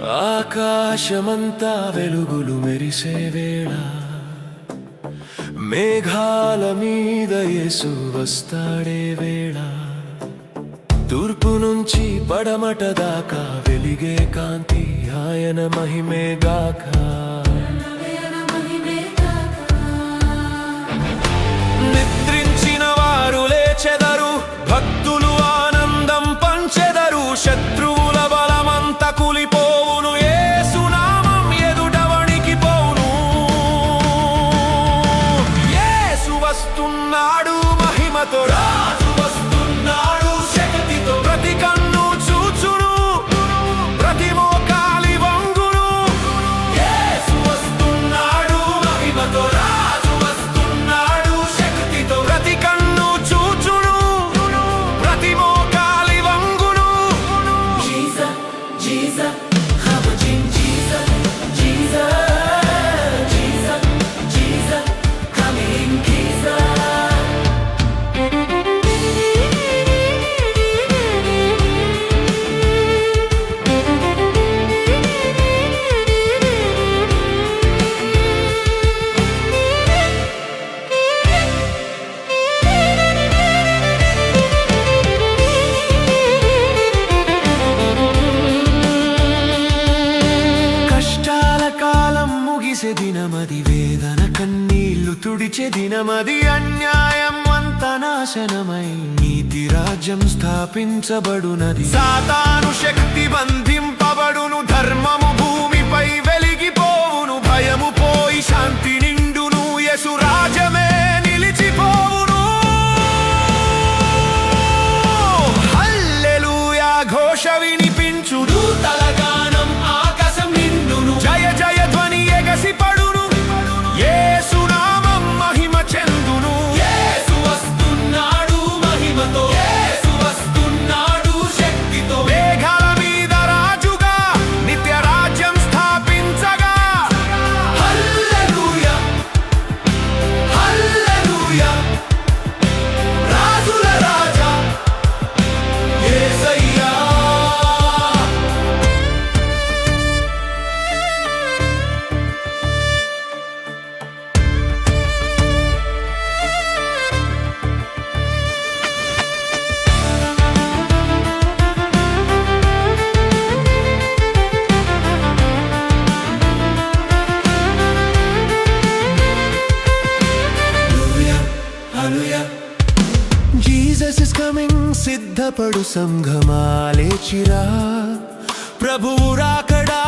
ఆకాశమంతా వెలుగులు మెరిసే వేళ మేఘాల మీద యేసు వస్తాడే వేళ తూర్పు నుంచి పడమట దాకా వెలిగే కాంతి ఆయన మహిమే గాక నిద్రించిన వారు లేచెదరు భక్తులు ఆనందం పంచెదరు శత్రువుల బలమంత కూలిపోవును యేసు నామం ఎదుట వణికిపోవును యేసు వస్తున్నాడు మహిమతో రాజు వస్తున్నాడు శక్తితో ప్రతి కన్ను చూచును ప్రతి మోకాలి వంగును యేసు వస్తున్నాడు మహిమతో రాజు వస్తున్నాడు శక్తితో ప్రతి కన్ను చూచును ప్రతి మోకాలి వంగును Jesus, Jesus, coming Jesus, Jesus, Jesus, Jesus, coming Jesus. కష్టాల కాలం ముగిసే దినమది వేదన కన్నీళ్లు తుడిచే దినమది అన్యాయం అంత నాశనమై నీతి రాజ్యం స్థాపించబడునది సాతాను శక్తి బంధింపబడును ధర్మము భూమిపై వెలిగిపోవును భయము పోయి శాంతి నిండును యేసు రాజ్యమే నిలిచిపోవును హల్లెలూయా ఘోష వినిపించు దూతల గానం ఆకాశం నిండును జయ జయ ధ్వని ఎగసి పడును యేసు నామం మహిమ చెందును యేసు వస్తున్నాడు మహిమతో యేసు వస్తున్నాడు శక్తితో మేఘాల మీద రాజుగా నిత్య రాజ్యం స్థాపించగా హల్లెలూయా హల్లెలూయా రాజుల రాజా యేసయ్యా హల్లెలూయా జీసస్ ఇస్ కమింగ్ సిద్ధపడు సంఘమాలేచిరా ప్రభువు రాకడా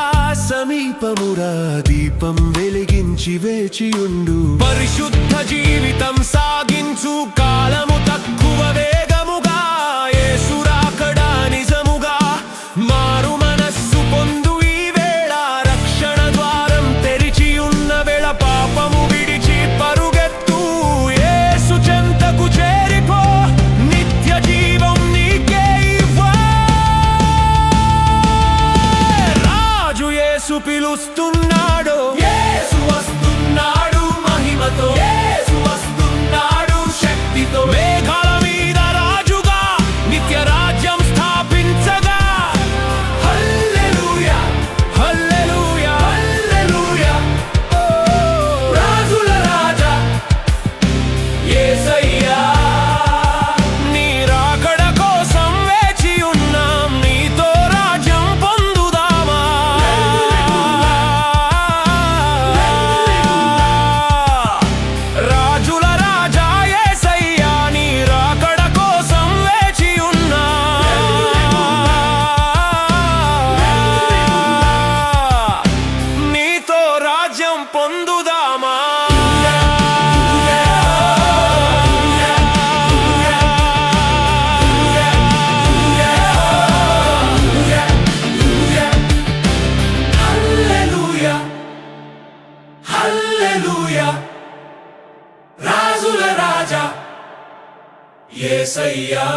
సమీపమురా దీపం వెలిగించి వేచియుండు పరిశుద్ధ జీవితం సాగించు కాలము తక్కువ వేగముగా యేసు రాకడా నిజముగా మారు మనస్సు పొందు ఈ వేళ రక్షణ ద్వారం తెరిచి ఉన్న వేళ పాపము విడిచి పరుగెత్తు యేసు చెంతకు చేరిపో నిత్య జీవం నీకే ఇవ్వా రాజు యేసు పిలుస్తున్నాడు యేసు వస్తున్నాడు మహిమతో యేసు వస్తున్నాడు శక్తితో మేఘాల మీద రాజుగా నిత్య రాజ్యం స్థాపించగా హల్లెలూయా హల్లెలూయా హల్లెలూయా రాజుల రాజా యేసయ్యా నీ రాకడ కోసం వేచి ఉన్నాం నీతో రాజ్యం పొందుదామా రాజుల రాజా యేసయ్యా నీ రాకడ కోసం వేచి ఉన్నాం నీతో రాజ్యం పొందుదామా హల్లెలూయా హల్లెలూయా రాజుల రాజా యేసయ్యా